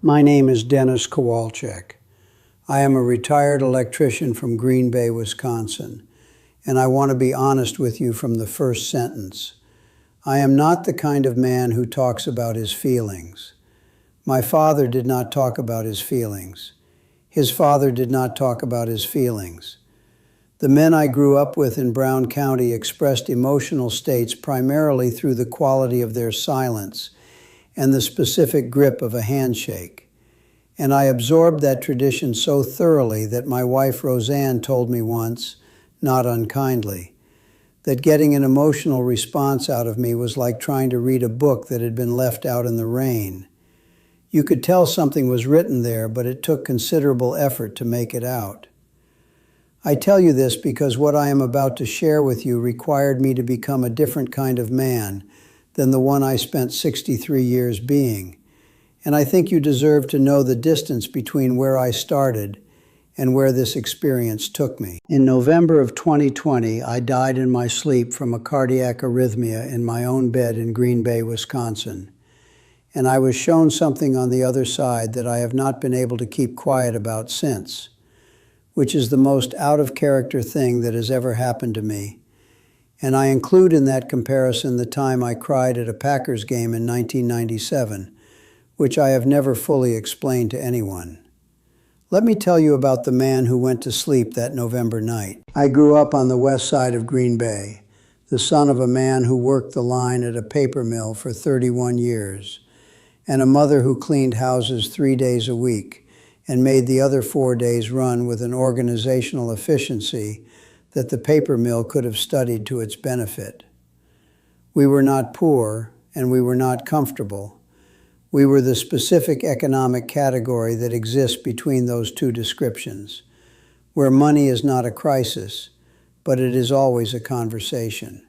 My name is Dennis Kowalczyk. I am a retired electrician from Green Bay, Wisconsin, and I want to be honest with you from the first sentence. I am not the kind of man who talks about his feelings. My father did not talk about his feelings. His father did not talk about his feelings. The men I grew up with in Brown County expressed emotional states primarily through the quality of their silence and the specific grip of a handshake. And I absorbed that tradition so thoroughly that my wife Roseanne told me once, not unkindly, that getting an emotional response out of me was like trying to read a book that had been left out in the rain. You could tell something was written there, but it took considerable effort to make it out. I tell you this because what I am about to share with you required me to become a different kind of man than the one I spent 63 years being. And I think you deserve to know the distance between where I started and where this experience took me. In November of 2020, I died in my sleep from a cardiac arrhythmia in my own bed in Green Bay, Wisconsin. And I was shown something on the other side that I have not been able to keep quiet about since, which is the most out-of-character thing that has ever happened to me. And I include in that comparison the time I cried at a Packers game in 1997, which I have never fully explained to anyone. Let me tell you about the man who went to sleep that November night. I grew up on the west side of Green Bay, the son of a man who worked the line at a paper mill for 31 years, and a mother who cleaned houses 3 days a week and made the other 4 days run with an organizational efficiency that the paper mill could have studied to its benefit. We were not poor, and we were not comfortable. We were the specific economic category that exists between those two descriptions, where money is not a crisis, but it is always a conversation.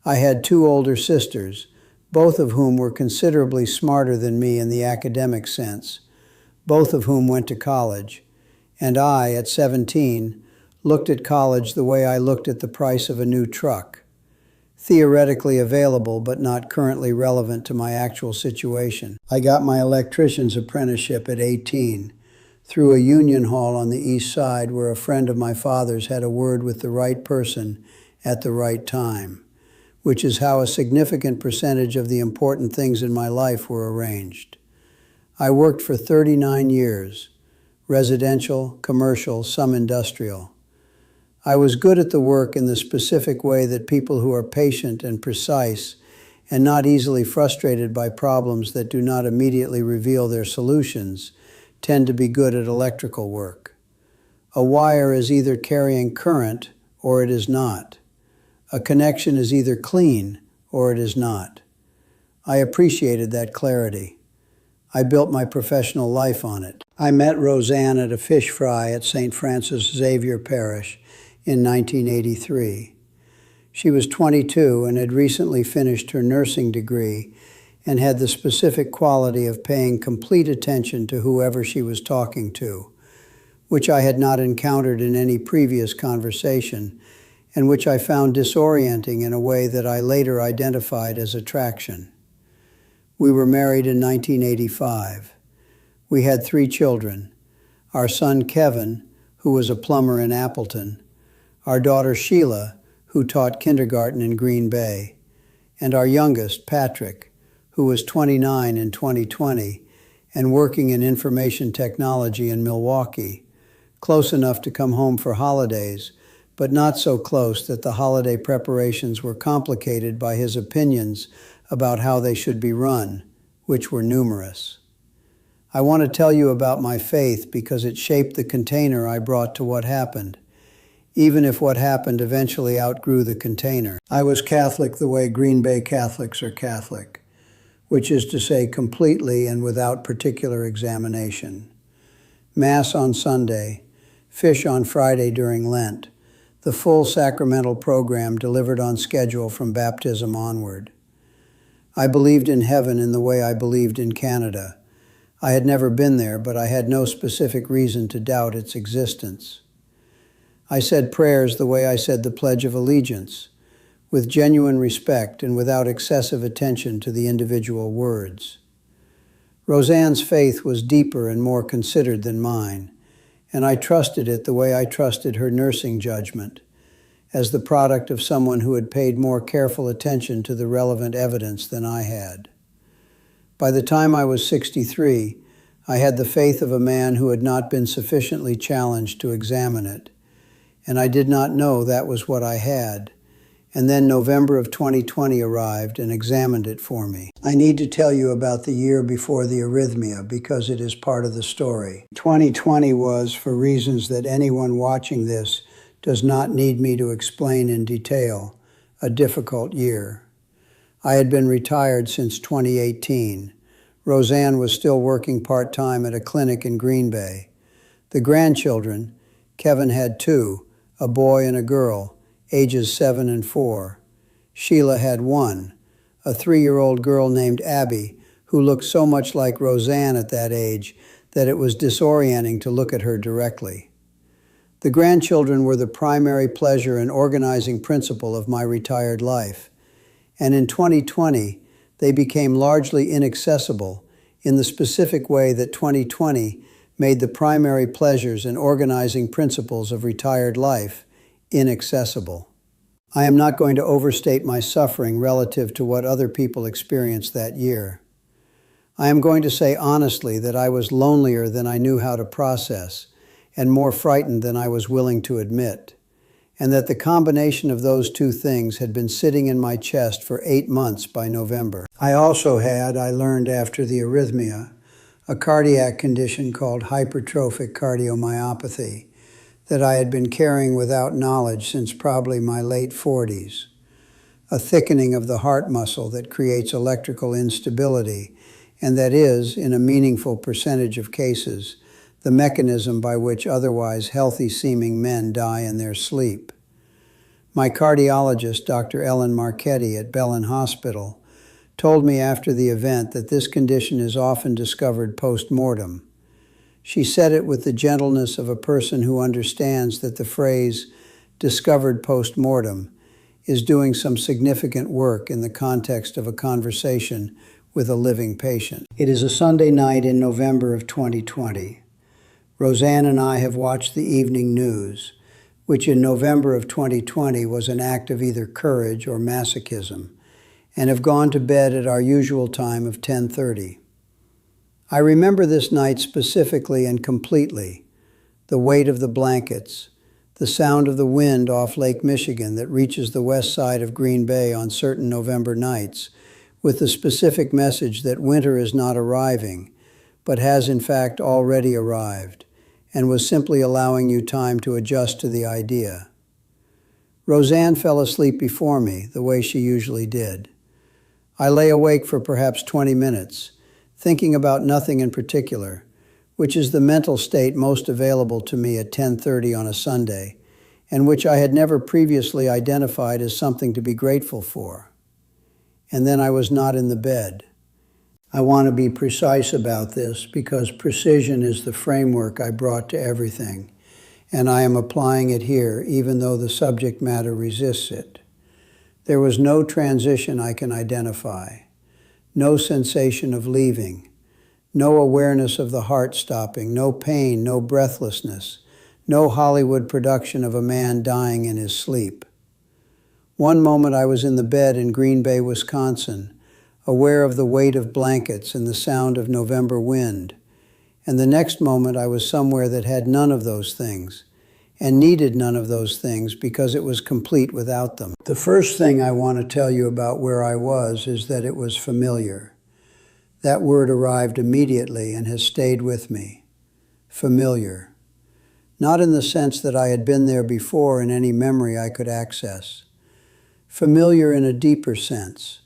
I had 2 older sisters, both of whom were considerably smarter than me in the academic sense, both of whom went to college, and I, at 17, looked at college the way I looked at the price of a new truck, theoretically available but not currently relevant to my actual situation. I got my electrician's apprenticeship at 18 through a union hall on the east side where a friend of my father's had a word with the right person at the right time, which is how a significant percentage of the important things in my life were arranged. I worked for 39 years, residential, commercial, some industrial. I was good at the work in the specific way that people who are patient and precise and not easily frustrated by problems that do not immediately reveal their solutions tend to be good at electrical work. A wire is either carrying current or it is not. A connection is either clean or it is not. I appreciated that clarity. I built my professional life on it. I met Roseanne at a fish fry at St. Francis Xavier Parish in 1983. She was 22 and had recently finished her nursing degree and had the specific quality of paying complete attention to whoever she was talking to, which I had not encountered in any previous conversation and which I found disorienting in a way that I later identified as attraction. We were married in 1985. We had 3 children, our son Kevin, who was a plumber in Appleton, our daughter Sheila, who taught kindergarten in Green Bay, and our youngest, Patrick, who was 29 in 2020 and working in information technology in Milwaukee, close enough to come home for holidays, but not so close that the holiday preparations were complicated by his opinions about how they should be run, which were numerous. I want to tell you about my faith because it shaped the container I brought to what happened, even if what happened eventually outgrew the container. I was Catholic the way Green Bay Catholics are Catholic, which is to say completely and without particular examination. Mass on Sunday, fish on Friday during Lent, the full sacramental program delivered on schedule from baptism onward. I believed in heaven in the way I believed in Canada. I had never been there, but I had no specific reason to doubt its existence. I said prayers the way I said the Pledge of Allegiance, with genuine respect and without excessive attention to the individual words. Roseanne's faith was deeper and more considered than mine, and I trusted it the way I trusted her nursing judgment, as the product of someone who had paid more careful attention to the relevant evidence than I had. By the time I was 63, I had the faith of a man who had not been sufficiently challenged to examine it, and I did not know that was what I had. And then November of 2020 arrived and examined it for me. I need to tell you about the year before the arrhythmia because it is part of the story. 2020 was, for reasons that anyone watching this does not need me to explain in detail, a difficult year. I had been retired since 2018. Roseanne was still working part-time at a clinic in Green Bay. The grandchildren, Kevin had two, a boy and a girl, ages 7 and 4. Sheila had one, a 3-year-old girl named Abby, who looked so much like Roseanne at that age that it was disorienting to look at her directly. The grandchildren were the primary pleasure and organizing principle of my retired life, and in 2020, they became largely inaccessible in the specific way that 2020 made the primary pleasures and organizing principles of retired life inaccessible. I am not going to overstate my suffering relative to what other people experienced that year. I am going to say honestly that I was lonelier than I knew how to process and more frightened than I was willing to admit, and that the combination of those two things had been sitting in my chest for 8 months by November. I also had, I learned after the arrhythmia, a cardiac condition called hypertrophic cardiomyopathy that I had been carrying without knowledge since probably my late 40s, a thickening of the heart muscle that creates electrical instability and that is, in a meaningful percentage of cases, the mechanism by which otherwise healthy-seeming men die in their sleep. My cardiologist, Dr. Ellen Marchetti at Bellin Hospital, told me after the event that this condition is often discovered post-mortem. She said it with the gentleness of a person who understands that the phrase, discovered post-mortem, is doing some significant work in the context of a conversation with a living patient. It is a Sunday night in November of 2020. Roseanne and I have watched the evening news, which in November of 2020 was an act of either courage or masochism, and have gone to bed at our usual time of 10:30. I remember this night specifically and completely, the weight of the blankets, the sound of the wind off Lake Michigan that reaches the west side of Green Bay on certain November nights, with the specific message that winter is not arriving, but has in fact already arrived, and was simply allowing you time to adjust to the idea. Roseanne fell asleep before me, the way she usually did. I lay awake for perhaps 20 minutes, thinking about nothing in particular, which is the mental state most available to me at 10:30 on a Sunday, and which I had never previously identified as something to be grateful for. And then I was not in the bed. I want to be precise about this because precision is the framework I brought to everything, and I am applying it here even though the subject matter resists it. There was no transition I can identify, no sensation of leaving, no awareness of the heart stopping, no pain, no breathlessness, no Hollywood production of a man dying in his sleep. One moment I was in the bed in Green Bay, Wisconsin, aware of the weight of blankets and the sound of November wind, and the next moment I was somewhere that had none of those things, and needed none of those things because it was complete without them. The first thing I want to tell you about where I was is that it was familiar. That word arrived immediately and has stayed with me. Familiar. Not in the sense that I had been there before in any memory I could access. Familiar in a deeper sense.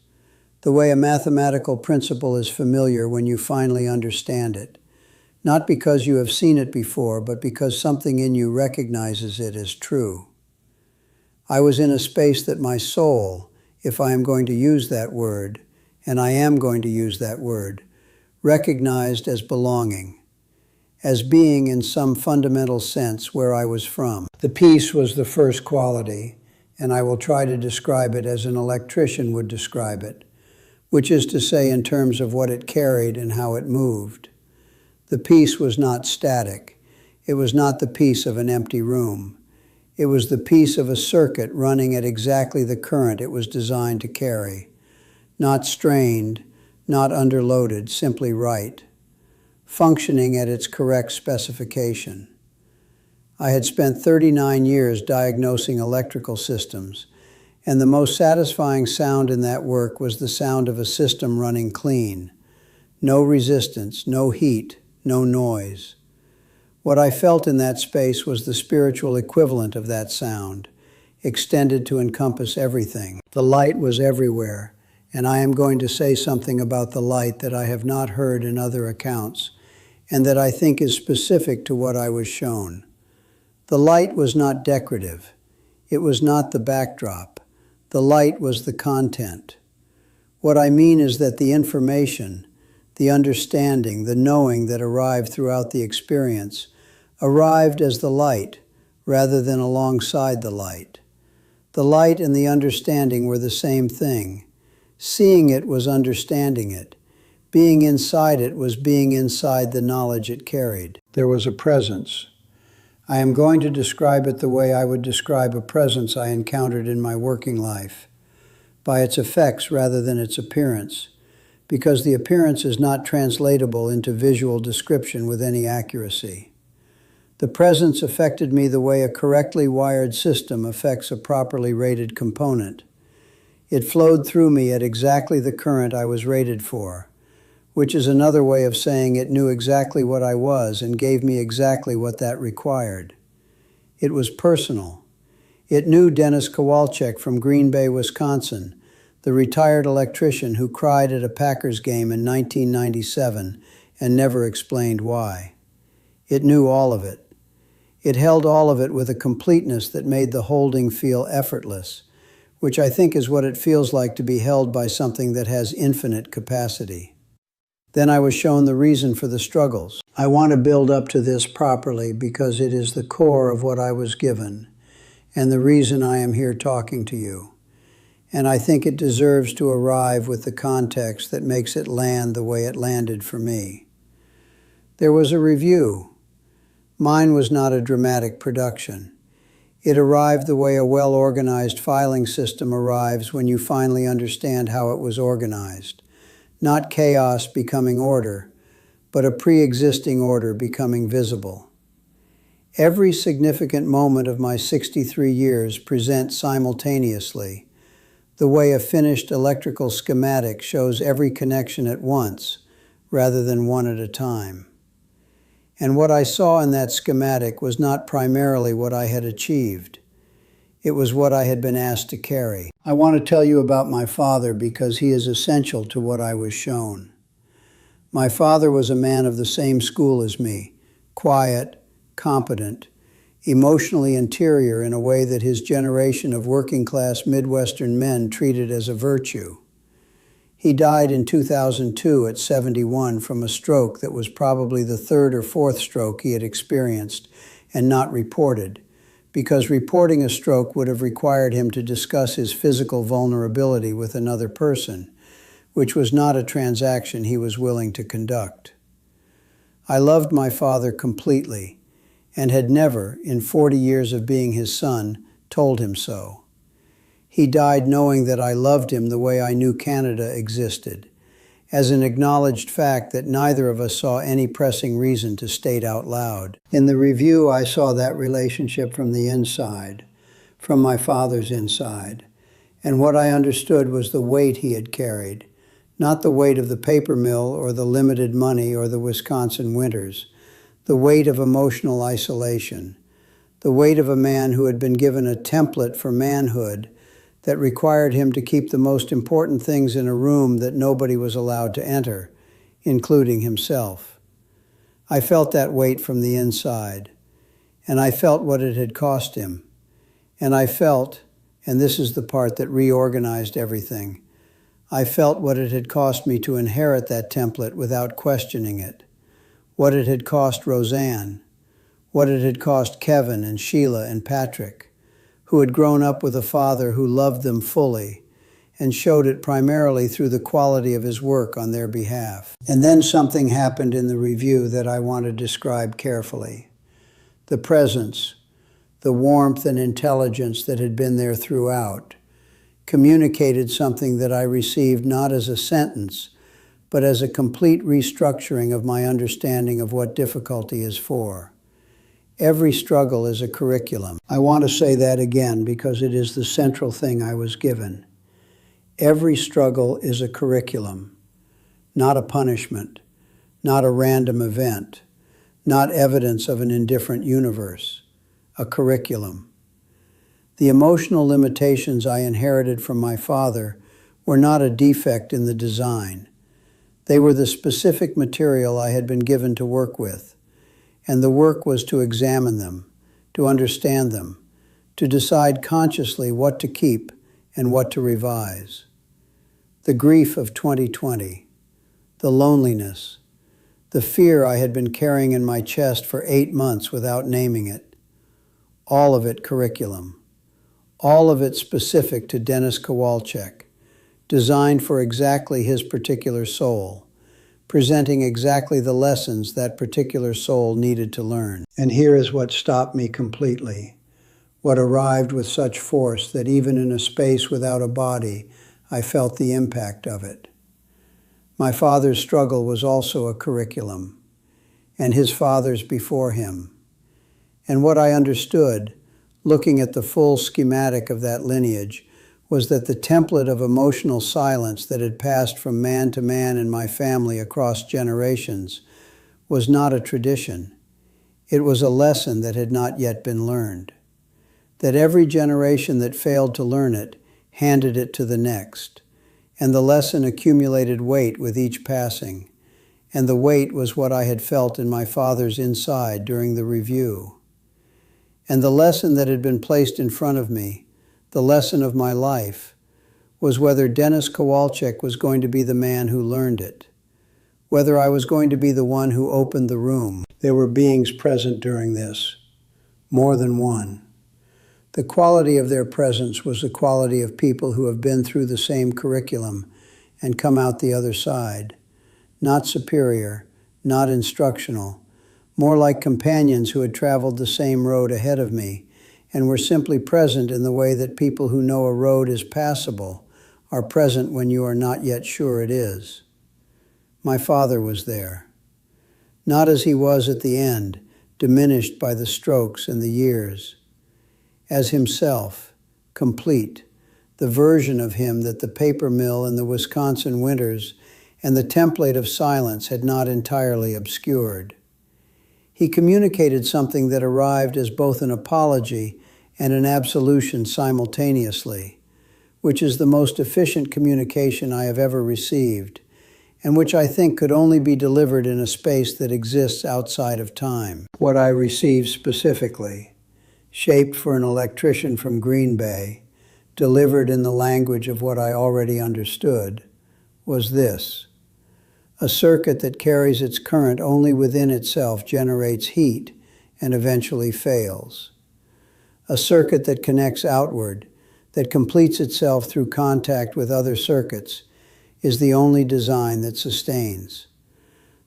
The way a mathematical principle is familiar when you finally understand it. Not because you have seen it before, but because something in you recognizes it as true. I was in a space that my soul, if I am going to use that word, and I am going to use that word, recognized as belonging, as being in some fundamental sense where I was from. The peace was the first quality, and I will try to describe it as an electrician would describe it. which is to say in terms of what it carried and how it moved. The peace was not static. It was not the peace of an empty room. It was the peace of a circuit running at exactly the current it was designed to carry. Not strained, not underloaded, simply right. Functioning at its correct specification. I had spent 39 years diagnosing electrical systems, and the most satisfying sound in that work was the sound of a system running clean. No resistance, no heat, no noise. What I felt in that space was the spiritual equivalent of that sound, extended to encompass everything. The light was everywhere, and I am going to say something about the light that I have not heard in other accounts, and that I think is specific to what I was shown. The light was not decorative. It was not the backdrop. The light was the content. What I mean is that the information, the understanding, the knowing that arrived throughout the experience arrived as the light rather than alongside the light. The light and the understanding were the same thing. Seeing it was understanding it. Being inside it was being inside the knowledge it carried. There was a presence. I am going to describe it the way I would describe a presence I encountered in my working life, by its effects rather than its appearance, because the appearance is not translatable into visual description with any accuracy. The presence affected me the way a correctly wired system affects a properly rated component. It flowed through me at exactly the current I was rated for, which is another way of saying it knew exactly what I was and gave me exactly what that required. It was personal. It knew Dennis Kowalczyk from Green Bay, Wisconsin, the retired electrician who cried at a Packers game in 1997 and never explained why. It knew all of it. It held all of it with a completeness that made the holding feel effortless, which I think is what it feels like to be held by something that has infinite capacity. Then I was shown the reason for the struggles. I want to build up to this properly because it is the core of what I was given and the reason I am here talking to you. And I think it deserves to arrive with the context that makes it land the way it landed for me. There was a review. Mine was not a dramatic production. It arrived the way a well-organized filing system arrives when you finally understand how it was organized. Not chaos becoming order, but a pre-existing order becoming visible. Every significant moment of my 63 years presents simultaneously, the way a finished electrical schematic shows every connection at once, rather than one at a time. And what I saw in that schematic was not primarily what I had achieved. It was what I had been asked to carry. I want to tell you about my father because he is essential to what I was shown. My father was a man of the same school as me, quiet, competent, emotionally interior in a way that his generation of working-class Midwestern men treated as a virtue. He died in 2002 at 71 from a stroke that was probably the third or fourth stroke he had experienced and not reported, because reporting a stroke would have required him to discuss his physical vulnerability with another person, which was not a transaction he was willing to conduct. I loved my father completely and had never, in 40 years of being his son, told him so. He died knowing that I loved him the way I knew Canada existed, as an acknowledged fact that neither of us saw any pressing reason to state out loud. In the review, I saw that relationship from the inside, from my father's inside, and what I understood was the weight he had carried, not the weight of the paper mill or the limited money or the Wisconsin winters, the weight of emotional isolation, the weight of a man who had been given a template for manhood that required him to keep the most important things in a room that nobody was allowed to enter, including himself. I felt that weight from the inside, and I felt what it had cost him. And I felt, and this is the part that reorganized everything, I felt what it had cost me to inherit that template without questioning it, what it had cost Roseanne, what it had cost Kevin and Sheila and Patrick, who had grown up with a father who loved them fully and showed it primarily through the quality of his work on their behalf. And then something happened in the review that I want to describe carefully. The presence, the warmth and intelligence that had been there throughout, communicated something that I received not as a sentence, but as a complete restructuring of my understanding of what difficulty is for. Every struggle is a curriculum. I want to say that again because it is the central thing I was given. Every struggle is a curriculum, not a punishment, not a random event, not evidence of an indifferent universe, a curriculum. The emotional limitations I inherited from my father were not a defect in the design. They were the specific material I had been given to work with, and the work was to examine them, to understand them, to decide consciously what to keep and what to revise. The grief of 2020, the loneliness, the fear I had been carrying in my chest for 8 months without naming it, all of it curriculum, all of it specific to Dennis Kowalczyk, designed for exactly his particular soul, presenting exactly the lessons that particular soul needed to learn. And here is what stopped me completely, what arrived with such force that even in a space without a body, I felt the impact of it. My father's struggle was also a curriculum, and his father's before him. And what I understood, looking at the full schematic of that lineage, was that the template of emotional silence that had passed from man to man in my family across generations was not a tradition. It was a lesson that had not yet been learned. That every generation that failed to learn it handed it to the next, and the lesson accumulated weight with each passing, and the weight was what I had felt in my father's inside during the review. And the lesson that had been placed in front of me, the lesson of my life, was whether Dennis Kowalczyk was going to be the man who learned it, whether I was going to be the one who opened the room. There were beings present during this, more than one. The quality of their presence was the quality of people who have been through the same curriculum and come out the other side, not superior, not instructional, more like companions who had traveled the same road ahead of me and were simply present in the way that people who know a road is passable are present when you are not yet sure it is. My father was there, not as he was at the end, diminished by the strokes and the years, as himself, complete, the version of him that the paper mill in the Wisconsin winters and the template of silence had not entirely obscured. He communicated something that arrived as both an apology and an absolution simultaneously, which is the most efficient communication I have ever received, and which I think could only be delivered in a space that exists outside of time. What I received specifically, shaped for an electrician from Green Bay, delivered in the language of what I already understood, was this. A circuit that carries its current only within itself generates heat and eventually fails. A circuit that connects outward, that completes itself through contact with other circuits, is the only design that sustains.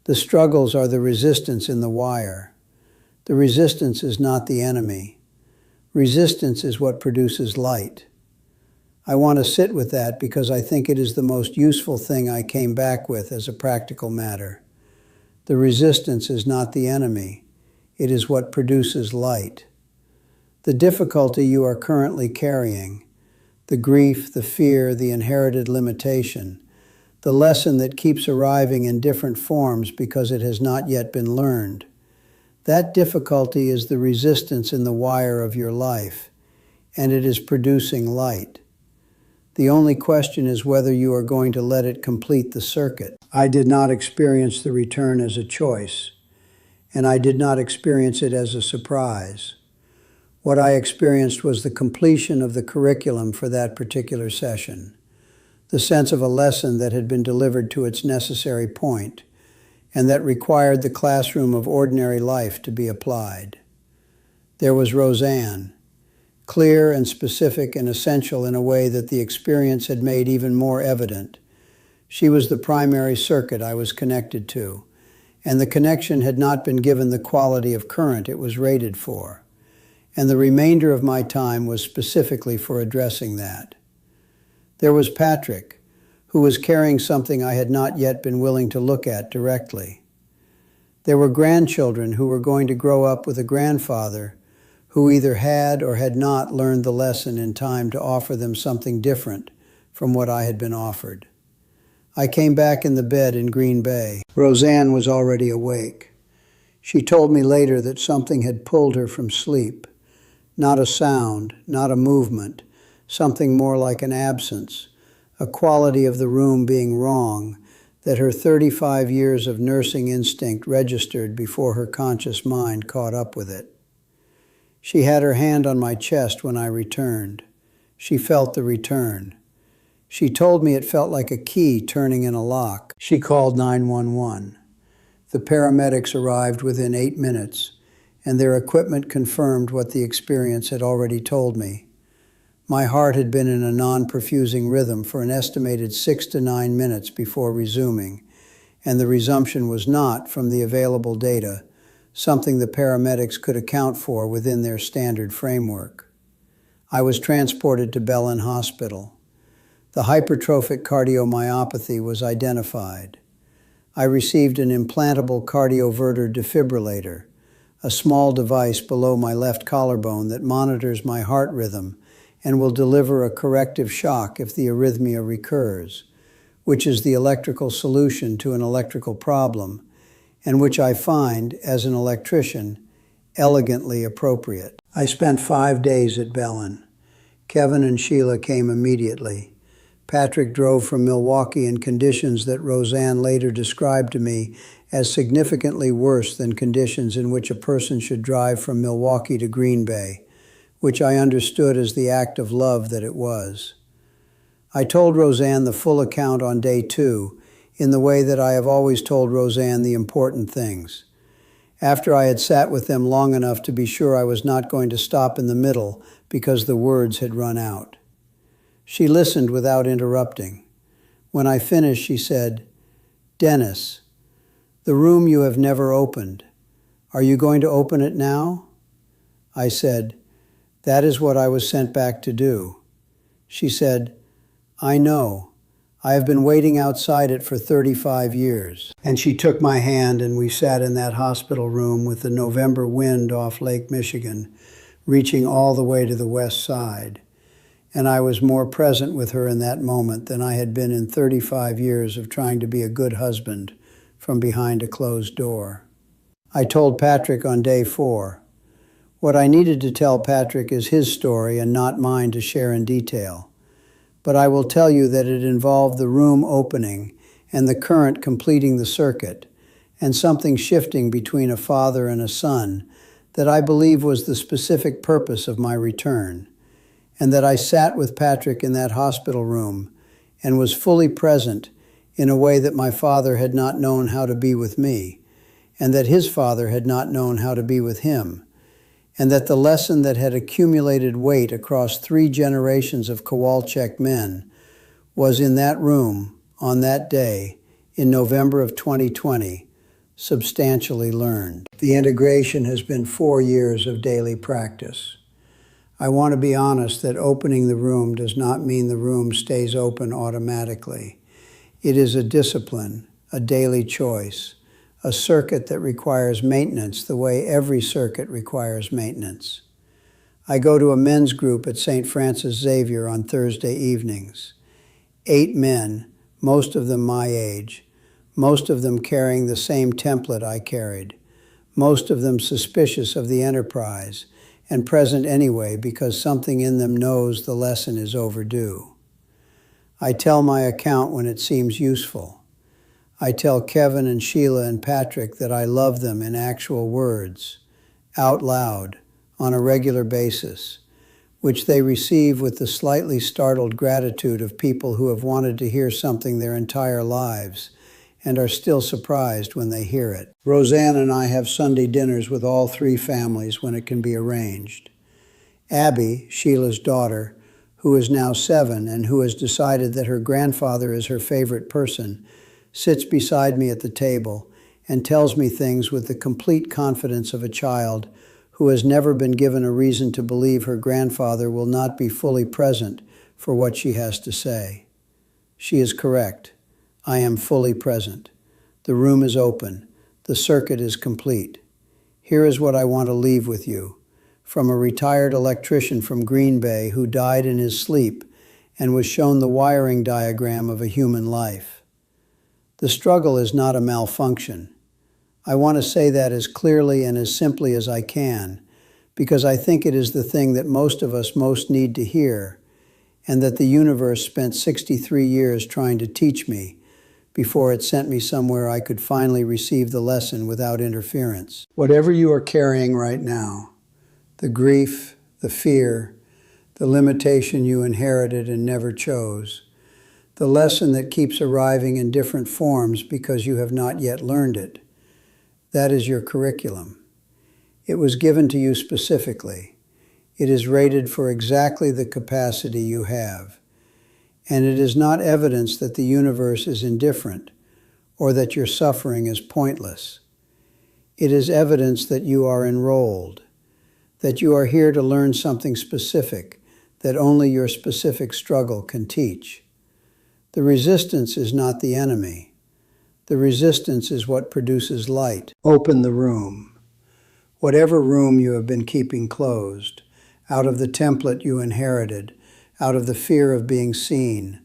The struggles are the resistance in the wire. The resistance is not the enemy. Resistance is what produces light. I want to sit with that because I think it is the most useful thing I came back with as a practical matter. The resistance is not the enemy. It is what produces light. The difficulty you are currently carrying, the grief, the fear, the inherited limitation, the lesson that keeps arriving in different forms because it has not yet been learned, that difficulty is the resistance in the wire of your life, and it is producing light. The only question is whether you are going to let it complete the circuit. I did not experience the return as a choice, and I did not experience it as a surprise. What I experienced was the completion of the curriculum for that particular session, the sense of a lesson that had been delivered to its necessary point, and that required the classroom of ordinary life to be applied. There was Roseanne, clear and specific and essential in a way that the experience had made even more evident. She was the primary circuit I was connected to, and the connection had not been given the quality of current it was rated for, and the remainder of my time was specifically for addressing that. There was Patrick, who was carrying something I had not yet been willing to look at directly. There were grandchildren who were going to grow up with a grandfather who either had or had not learned the lesson in time to offer them something different from what I had been offered. I came back in the bed in Green Bay. Roseanne was already awake. She told me later that something had pulled her from sleep. Not a sound, not a movement, something more like an absence, a quality of the room being wrong that her 35 years of nursing instinct registered before her conscious mind caught up with it. She had her hand on my chest when I returned. She felt the return. She told me it felt like a key turning in a lock. She called 911. The paramedics arrived within 8 minutes, and their equipment confirmed what the experience had already told me. My heart had been in a non-perfusing rhythm for an estimated 6 to 9 minutes before resuming, and the resumption was not, from the available data, something the paramedics could account for within their standard framework. I was transported to Bellin Hospital. The hypertrophic cardiomyopathy was identified. I received an implantable cardioverter defibrillator, a small device below my left collarbone that monitors my heart rhythm and will deliver a corrective shock if the arrhythmia recurs, which is the electrical solution to an electrical problem, and which I find, as an electrician, elegantly appropriate. I spent 5 days at Bellin. Kevin and Sheila came immediately. Patrick drove from Milwaukee in conditions that Roseanne later described to me as significantly worse than conditions in which a person should drive from Milwaukee to Green Bay, which I understood as the act of love that it was. I told Roseanne the full account on day 2 in the way that I have always told Roseanne the important things. After I had sat with them long enough to be sure I was not going to stop in the middle because the words had run out. She listened without interrupting. When I finished, she said, "Dennis, the room you have never opened, are you going to open it now?" I said, "That is what I was sent back to do." She said, "I know. I have been waiting outside it for 35 years. And she took my hand and we sat in that hospital room with the November wind off Lake Michigan, reaching all the way to the west side. And I was more present with her in that moment than I had been in 35 years of trying to be a good husband from behind a closed door. I told Patrick on day 4. What I needed to tell Patrick is his story and not mine to share in detail. But I will tell you that it involved the room opening and the current completing the circuit, and something shifting between a father and a son that I believe was the specific purpose of my return, and that I sat with Patrick in that hospital room and was fully present in a way that my father had not known how to be with me, and that his father had not known how to be with him, and that the lesson that had accumulated weight across 3 generations of Kowalczyk men was in that room on that day in November of 2020, substantially learned. The integration has been 4 years of daily practice. I want to be honest that opening the room does not mean the room stays open automatically. It is a discipline, a daily choice, a circuit that requires maintenance the way every circuit requires maintenance. I go to a men's group at St. Francis Xavier on Thursday evenings. 8 men, most of them my age, most of them carrying the same template I carried, most of them suspicious of the enterprise, and present anyway because something in them knows the lesson is overdue. I tell my account when it seems useful. I tell Kevin and Sheila and Patrick that I love them in actual words, out loud, on a regular basis, which they receive with the slightly startled gratitude of people who have wanted to hear something their entire lives and are still surprised when they hear it. Roseanne and I have Sunday dinners with all 3 families when it can be arranged. Abby, Sheila's daughter, who is now 7 and who has decided that her grandfather is her favorite person, sits beside me at the table and tells me things with the complete confidence of a child who has never been given a reason to believe her grandfather will not be fully present for what she has to say. She is correct. I am fully present. The room is open. The circuit is complete. Here is what I want to leave with you. From a retired electrician from Green Bay who died in his sleep and was shown the wiring diagram of a human life. The struggle is not a malfunction. I want to say that as clearly and as simply as I can, because I think it is the thing that most of us most need to hear, and that the universe spent 63 years trying to teach me before it sent me somewhere I could finally receive the lesson without interference. Whatever you are carrying right now, the grief, the fear, the limitation you inherited and never chose, the lesson that keeps arriving in different forms because you have not yet learned it, that is your curriculum. It was given to you specifically. It is rated for exactly the capacity you have. And it is not evidence that the universe is indifferent or that your suffering is pointless. It is evidence that you are enrolled, that you are here to learn something specific that only your specific struggle can teach. The resistance is not the enemy. The resistance is what produces light. Open the room. Whatever room you have been keeping closed, out of the template you inherited, out of the fear of being seen,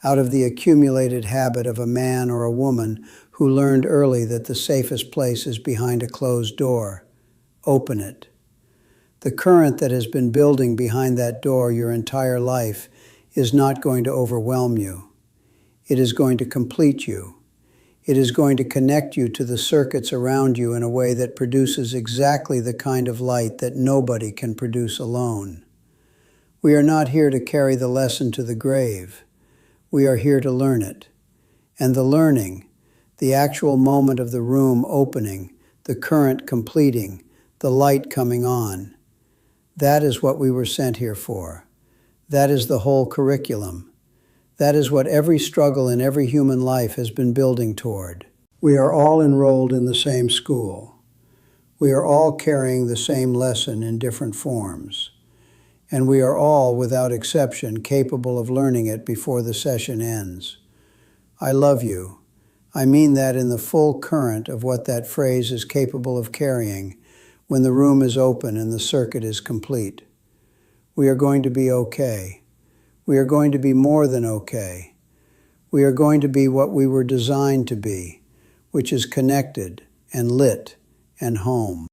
out of the accumulated habit of a man or a woman who learned early that the safest place is behind a closed door. Open it. The current that has been building behind that door your entire life is not going to overwhelm you. It is going to complete you. It is going to connect you to the circuits around you in a way that produces exactly the kind of light that nobody can produce alone. We are not here to carry the lesson to the grave. We are here to learn it. And the learning, the actual moment of the room opening, the current completing, the light coming on, that is what we were sent here for. That is the whole curriculum. That is what every struggle in every human life has been building toward. We are all enrolled in the same school. We are all carrying the same lesson in different forms. And we are all, without exception, capable of learning it before the session ends. I love you. I mean that in the full current of what that phrase is capable of carrying when the room is open and the circuit is complete. We are going to be okay. We are going to be more than okay. We are going to be what we were designed to be, which is connected and lit and home.